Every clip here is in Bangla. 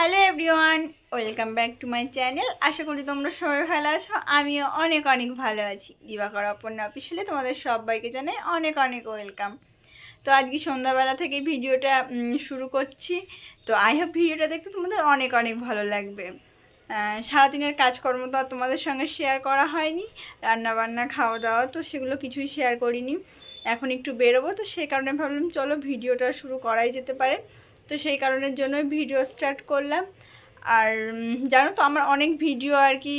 Hello everyone, welcome back to my channel. আশা করি তোমরা সবাই ভালো আছো। আমিও অনেক অনেক ভালো আছি। দিবাকর অপর্ণা অফিসিয়ালে তোমাদের সবাইকে জানাই অনেক অনেক ওয়েলকাম। তো আজকে সন্ধ্যাবেলা থেকে ভিডিওটা শুরু করছি। তো আই হোপ ভিডিওটা দেখতে তোমাদের অনেক অনেক ভালো লাগবে। সারাদিনের কাজকর্ম তো আর তোমাদের সঙ্গে শেয়ার করা হয়নি, রান্নাবান্না খাওয়া দাওয়া তো সেগুলো কিছুই শেয়ার করিনি। এখন একটু বেরোবো, তো সেই কারণে ভাবলাম চলো ভিডিওটা শুরু করাই যেতে পারে। তো সেই কারণের জন্য ভিডিও স্টার্ট করলাম। আর জানো তো আমার অনেক ভিডিও আর কি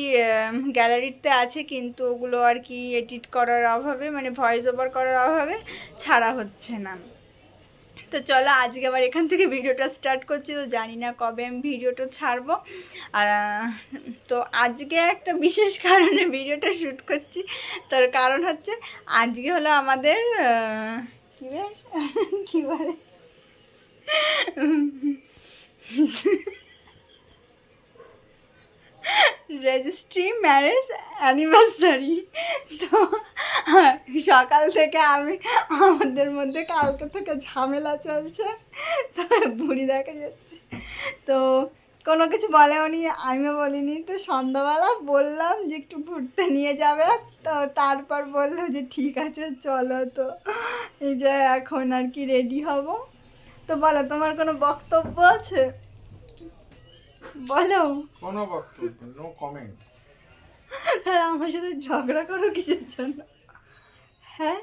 গ্যালারিতে আছে, কিন্তু ওগুলো আর কি এডিট করার অভাবে, মানে ভয়েস ওভার করার অভাবে ছাড়া হচ্ছে না। তো চলো আজকে আবার এখান থেকে ভিডিওটা স্টার্ট করছি। তো জানি না কবে আমি ভিডিওটা ছাড়বো। আর তো আজকে একটা বিশেষ কারণে ভিডিওটা শ্যুট করছি। তার কারণ হচ্ছে আজকে হলো আমাদের কী বলে রেজিস্ট্রি ম্যারেজ অ্যানিভার্সারি। তো সকাল থেকে আমাদের মধ্যে কালকে থেকে ঝামেলা চলছে। তো বুড়ি দেখা যাচ্ছে, তো কোনো কিছু বলেও নি, আমিও বলিনি। তো সন্ধ্যাবেলা বললাম যে একটু ঘুরতে নিয়ে যাবে, তো তারপর বললো যে ঠিক আছে চলো। তো এই যে এখন আর কি রেডি হব। তো বলো, তোমার কোনো বক্তব্য আছে? বলো। কোনো বক্তব্য, নো কমেন্টস। আর আমার সাথে ঝগড়া করো কিসের জন্য? হ্যাঁ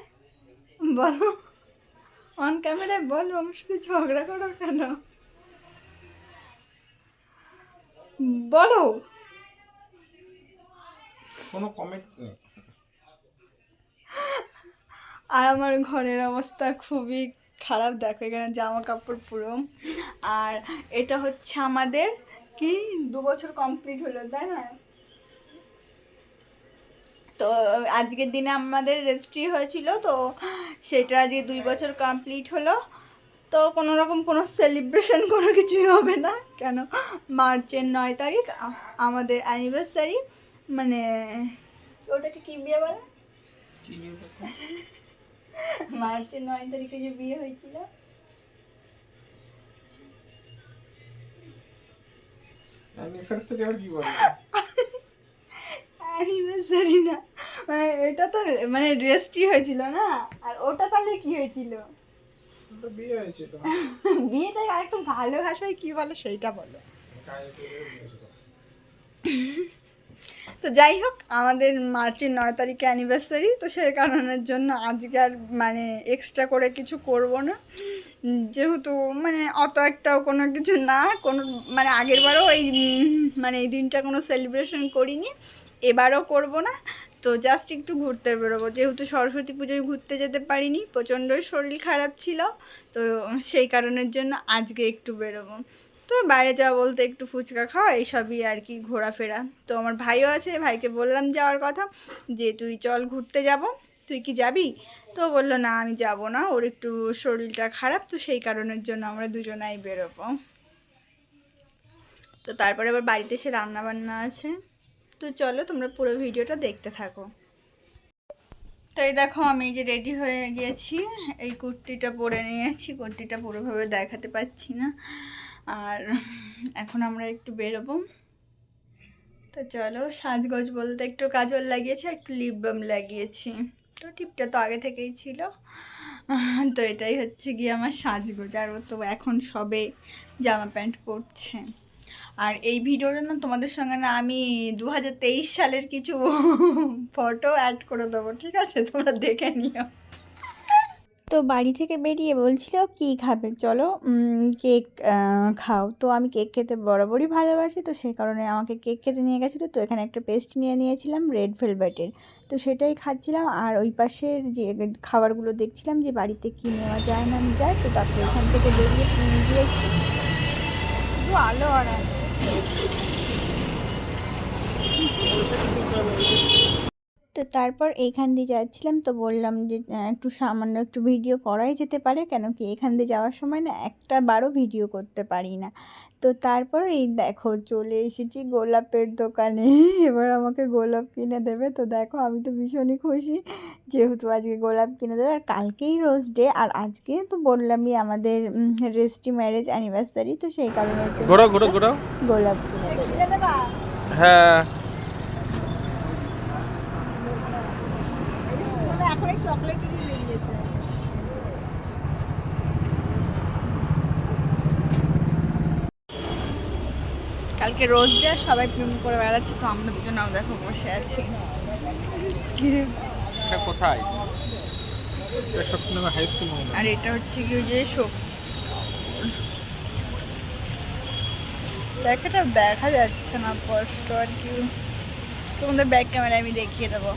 বলো, অন ক্যামেরায় বলো আমার সাথে ঝগড়া করো কেন? বলো। কোনো কমেন্ট নেই। আর আমার ঘরের অবস্থা খুবই খারাপ, দেখো এখানে জামা কাপড় পুরো। আর এটা হচ্ছে আমাদের কি 2 বছর কমপ্লিট হলো, তাই না? তো আজকের দিনে আমাদের রেজিস্ট্রি হয়েছিল, তো সেটা আজকে 2 বছর কমপ্লিট হলো। তো কোনো রকম কোনো সেলিব্রেশন কোনো কিছুই হবে না, কেন মার্চের 9 তারিখ আমাদের অ্যানিভার্সারি। মানে ওটাকে কি বিয়ে বলে? মার্চের 9 তারিখে যে বিয়ে হয়েছিল। অ্যানিভার্সারি আবার কি বলে? অ্যানিভার্সারি না, মানে এটা তো মানে রেজিস্ট্রি হয়েছিল না। আর ওটা তাহলে কি হয়েছিল? ওটা বিয়ে হয়েছিল। বিয়েটাই আরেকটু ভালো ভাষায় কি বলে সেইটা বলো। তো যাই হোক, আমাদের মার্চের 9 তারিখে অ্যানিভার্সারি, তো সেই কারণের জন্য আজকে আর মানে এক্সট্রা করে কিছু করব না। যেহেতু মানে অত একটাও কোনো কিছু না, কোনো মানে আগেরবারও এই মানে এই দিনটা কোনো সেলিব্রেশন করিনি, এবারও করব না। তো জাস্ট একটু ঘুরতে বেরোবো, যেহেতু সরস্বতী পুজোয় ঘুরতে যেতে পারিনি, প্রচণ্ডই শরীর খারাপ ছিল। তো সেই কারণের জন্য আজকে একটু বেরোবো। তো বাইরে যাওয়া বলতে একটু ফুচকা খাওয়া, এইসবই আর কি, ঘোরাফেরা। তো আমার ভাইও আছে, ভাইকে বললাম যাওয়ার কথা, যে তুই চল ঘুরতে যাব, তুই কি যাবি? তো বললো না আমি যাব না, ওর একটু শরীরটা খারাপ, তো সেই কারণের জন্য আমরা দুজনাই বেরোবো। তো তারপরে আবার বাড়িতে এসে রান্নাবান্না আছে। তো চলো তোমরা পুরো ভিডিওটা দেখতে থাকো। তো এই দেখো আমি এই যে রেডি হয়ে গিয়েছি, এই কুর্তিটা পরে নিয়েছি, কুর্তিটা পুরোভাবে দেখাতে পাচ্ছি না। আর এখন আমরা একটু বেরোবো। তো চলো, সাজগোজ বলতে একটু কাজল লাগিয়েছি, একটু লিপ বাম লাগিয়েছি। তো টিপটা তো আগে থেকেই ছিল। তো এটাই হচ্ছে গিয়ে আমার সাজগোজ। আর ও তো এখন সবে জামা প্যান্ট পরছে। আর এই ভিডিওটা না তোমাদের সঙ্গে না আমি 2023 সালের কিছু ফটো অ্যাড করে দেবো, ঠিক আছে? তোমরা দেখে নিও। তো বাড়ি থেকে বেরিয়ে বলছিল কি খাবে, চলো কেক খাও। তো আমি কেক খেতে বরাবরই ভালোবাসি, তো সেই কারণে আমাকে কেক খেতে নিয়ে গেছিলো। তো এখানে একটা পেস্ট্রি নিয়ে নিয়েছিলাম রেড ভেলভেটের, তো সেটাই খাচ্ছিলাম। আর ওই পাশের যে খাবারগুলো দেখছিলাম যে বাড়িতে কি নেওয়া যায় না যায়। তো তারপরে এখান থেকে বেরিয়ে কিনে দিয়েছি। শুধু আলো আর আলো। তো তারপর এইখান দিয়ে যাচ্ছিলাম, তো বললাম যে একটু সামান্য একটু ভিডিও করাই যেতে পারে, কেন কি এখান দিয়ে যাওয়ার সময় না একটা বারও ভিডিও করতে পারি না। তো তারপর এই দেখো চলে এসেছি গোলাপের দোকানে। এবার আমাকে গোলাপ কিনে দেবে। তো দেখো আমি তো ভীষণই খুশি, যেহেতু আজকে গোলাপ কিনে দেবে। আর কালকেই রোজ ডে, আর আজকে তো বললামই আমাদের রেজিস্ট্রি ম্যারেজ অ্যানিভার্সারি, তো সেই কারণে ঘোরাও ঘোরাও ঘোরাও। গোলাপ কিনে দেবে। হ্যাঁ এখন এই চকলেট বেরিয়েছে। কালকে রোজ ডে, সবাই প্রেম করে বেড়াচ্ছে, তো আমরা দুজনেও দেখো বসে আছি। এটা কোথায়? এটা সত্যিনগর হাই স্কুল মনে হয়। আর এটা হচ্ছে কি ওই যে দেখাটা দেখা যাচ্ছে না স্পষ্ট আর কি, তোমাদের ব্যাক ক্যামেরায় আমি দেখিয়ে দেবো।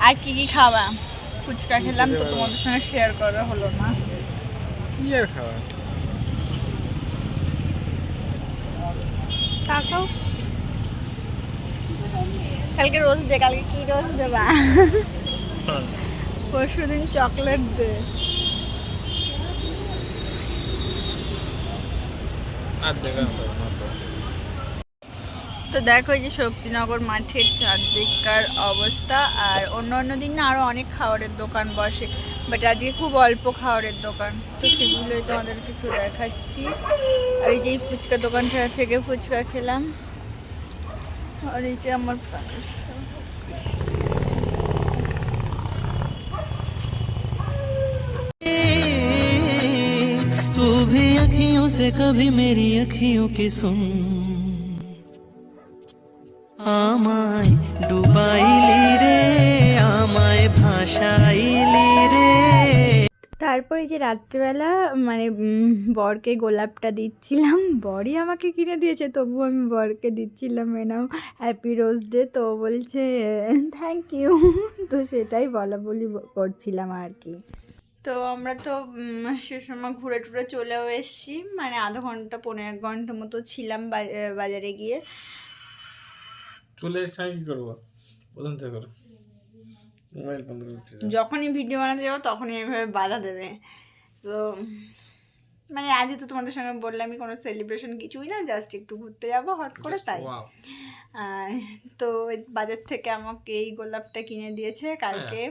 আর কি কি খাওয়া? ফুচকা খেলাম, তো তোমাদের সঙ্গে শেয়ার করা হলো না। কি আর খাওয়া? তাকাও, কালকে রোজ দে, কালকে কি রোজ দেবা? পরশু দিন চকলেট দে। আর দেখা তো দেখো এই যে শক্তিনগর মাঠের চারদিককার অবস্থা। আর অন্য অন্য দিন না আরও অনেক খাবারের দোকান বসে, বাট আজকে খুব অল্প খাবারের দোকান, তো সেগুলোই তোমাদেরকে একটু দেখাচ্ছি। আর এই যে এই ফুচকা দোকানটা থেকে ফুচকা খেলাম। আর এই যে আমার तू भी अखियों से कभी मेरी अखियों की सुन আমায় ডুবাইলি রে আমায় ভাসাইলি রে। তারপরে যে রাত্রিবেলা মানে বরকে গোলাপটা দিচ্ছিলাম, বরই আমাকে কিনে দিয়েছে, তবুও আমি বরকে দিচ্ছিলাম এনাও হ্যাপি রোজ ডে। তো বলছে থ্যাংক ইউ, তো সেটাই বলা বলি করছিলাম আর কি। তো আমরা তো সে সময় ঘুরে টুরে চলেও এসেছি, মানে আধা ঘন্টা 15 ঘন্টা মতো ছিলাম বাজারে গিয়ে। চলে এসে আমি কি করবো? প্রথম থেকে করো, মোবাইল বন্ধ করতে যাও। যখনই ভিডিও বানাতে যাবো তখনই এভাবে বাধা দেবে। তো মানে আজই তো তোমাদের সঙ্গে বললামই, কোনো সেলিব্রেশন কিছুই না, জাস্ট একটু ঘুরতে যাবো হট করে, তাই। Wow. তো বাজার থেকে আমাকে এই গোলাপটা কিনে দিয়েছে কালকে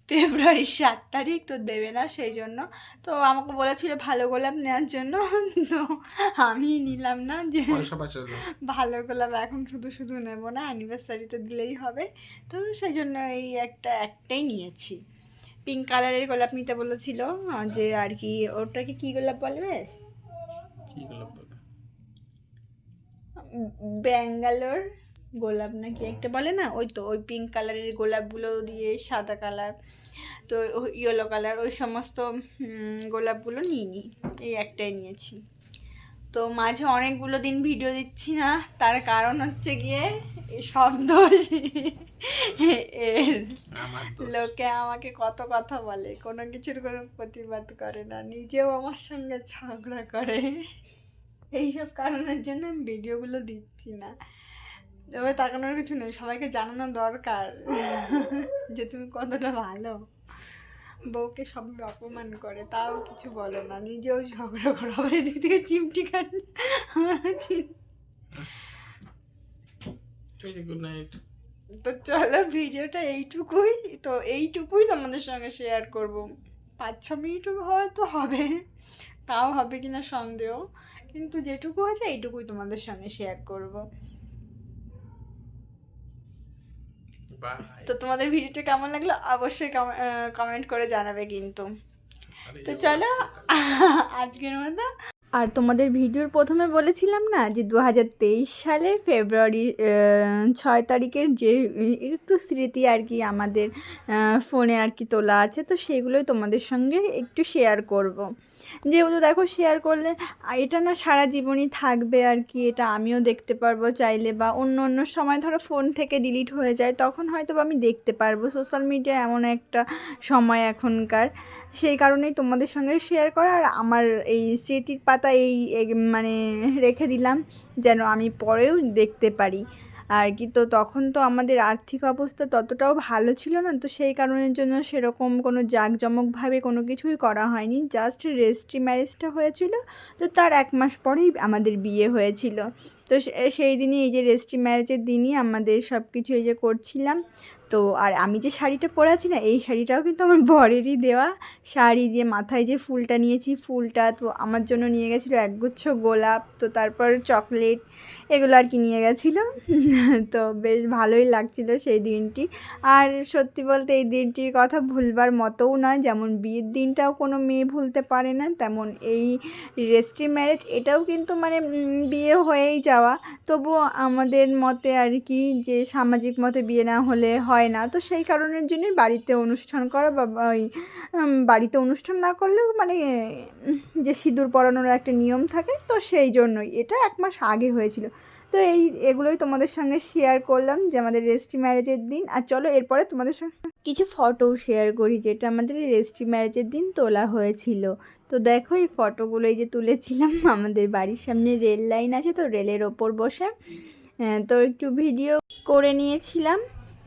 ফেব্রুয়ারি 7 তারিখ, তো দেবে না সেই জন্য। তো আমাকে বলেছিল ভালো গোলাপ নেওয়ার জন্য, তো আমি নিলাম না, যে পয়সা বাঁচালো। ভালো গোলাপ এখন শুধু শুধু নেব না, অ্যানিভার্সারিতে দিলেই হবে। তো সেই জন্য এই একটাই নিয়েছি। পিঙ্ক কালারের গোলাপ নিতে বলেছিল, যে আর কি ওটাকে কি গোলাপ বলবে, কি গোলাপ বলে? ব্যাঙ্গালোর গোলাপ নাকি একটা বলে না, ওই তো ওই পিঙ্ক কালারের গোলাপগুলো দিয়ে সাদা কালার, তো ইয়েলো কালার, ওই সমস্ত গোলাপগুলো নিইনি, এই একটাই নিয়েছি। তো মাঝে অনেকগুলো দিন ভিডিও দিচ্ছি না, তার কারণ হচ্ছে গিয়ে শব্দ এর লোকে আমাকে কত কথা বলে, কোনো কিছুর কোনো প্রতিবাদ করে না, নিজেও আমার সঙ্গে ঝগড়া করে, এইসব কারণের জন্য আমি ভিডিওগুলো দিচ্ছি না। তবে তাকানোর কিছু নেই, সবাইকে জানানো দরকার যে তুমি কতটা ভালো। বউকে সবাই অপমান করে, তাও কিছু বলে না, নিজেও ঝগড়া করে, আবার এদিক থেকে চিমটি খান। Good night. তো চলো ভিডিওটা এইটুকুই তোমাদের সঙ্গে শেয়ার করব। 5-6 মিনিট হয়তো হবে, তাও হবে কিনা সন্দেহ, কিন্তু যেটুকু হয়েছে এইটুকুই তোমাদের সঙ্গে শেয়ার করব। তো তোমাদের ভিডিওটা কেমন লাগলো অবশ্যই কমেন্ট করে জানাবে কিন্তু। তো চলো আজকের মতো। আর তোমাদের ভিডিওর প্রথমে বলেছিলাম না যে 2023 সালের ফেব্রুয়ারি 6 তারিখের যে একটু স্মৃতি আর কি আমাদের ফোনে আর কি তোলা আছে, তো সেগুলোই তোমাদের সঙ্গে একটু শেয়ার করব। যেহেতু দেখো শেয়ার করলে এটা না সারা জীবনই থাকবে আর কি, এটা আমিও দেখতে পারবো চাইলে, বা অন্য সময় ধরো ফোন থেকে ডিলিট হয়ে যায়, তখন হয়তো আমি দেখতে পারবো। সোশ্যাল মিডিয়া এমন একটা সময় এখনকার, সেই কারণেই তোমাদের সঙ্গে শেয়ার করা। আর আমার এই স্মৃতির পাতা মানে রেখে দিলাম যেন আমি পরেও দেখতে পারি। আর কি। তো তখন তো আমাদের আর্থিক অবস্থা ততটাও ভালো ছিল না, তো সেই কারণের জন্য সেরকম কোনো জাঁকজমকভাবে কোনো কিছুই করা হয়নি, জাস্ট রেজিস্ট্রি ম্যারেজটা হয়েছিল। তো তার 1 মাস পরেই আমাদের বিয়ে হয়েছিল। তো সেই দিনই এই যে রেজিস্ট্রি ম্যারেজের দিনই আমাদের সব কিছু এই যে করছিলাম। তো আর আমি যে শাড়িটা পরে আছি না, এই শাড়িটাও কিন্তু আমার বরেরই দেওয়া শাড়ি, দিয়ে মাথায় যে ফুলটা নিয়েছি, ফুলটা তো আমার জন্য নিয়ে গেছিলো একগুচ্ছ গোলাপ, তো তারপর চকলেট এগুলো আর কি নিয়ে গেছিলো। তো বেশ ভালোই লাগছিল সেই দিনটি। আর সত্যি বলতে এই দিনটির কথা ভুলবার মতোও নয়, যেমন বিয়ের দিনটাও কোনো মেয়ে ভুলতে পারে না, তেমন এই রেজিস্ট্রি ম্যারেজ এটাও কিন্তু মানে বিয়ে হয়েই যাওয়া, তবুও আমাদের মতে আর কি যে সামাজিক মতে বিয়ে না হলে হয় না। তো সেই কারণের জন্যই বাড়িতে অনুষ্ঠান করা, বা ওই বাড়িতে অনুষ্ঠান না করলেও মানে যে সিঁদুর পরানোর একটা নিয়ম থাকে, তো সেই জন্যই এটা 1 মাস আগে হয়েছিল। তো এগুলোই তোমাদের সঙ্গে শেয়ার করলাম যে আমাদের রেজিস্ট্রি ম্যারেজের দিন। আর চলো এরপরে তোমাদের সঙ্গে কিছু ফটোও শেয়ার করি যেটা আমাদের রেজিস্ট্রি ম্যারেজের দিন তোলা হয়েছিল। তো দেখো এই ফটোগুলো এই যে তুলেছিলাম, আমাদের বাড়ির সামনে রেল লাইন আছে, তো রেলের ওপর বসে তো একটু ভিডিও করে নিয়েছিলাম।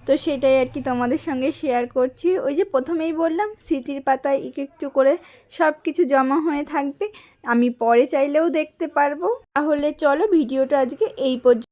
তো সেটাই আর কি তোমাদের সঙ্গে শেয়ার করছি। ওই যে প্রথমেই বললাম স্মৃতির পাতায় একটু একটু করে সব কিছু জমা হয়ে থাকবে, আমি পরে চাইলেও দেখতে পারবো। তাহলে চলো ভিডিওটা আজকে এই পর্যন্ত।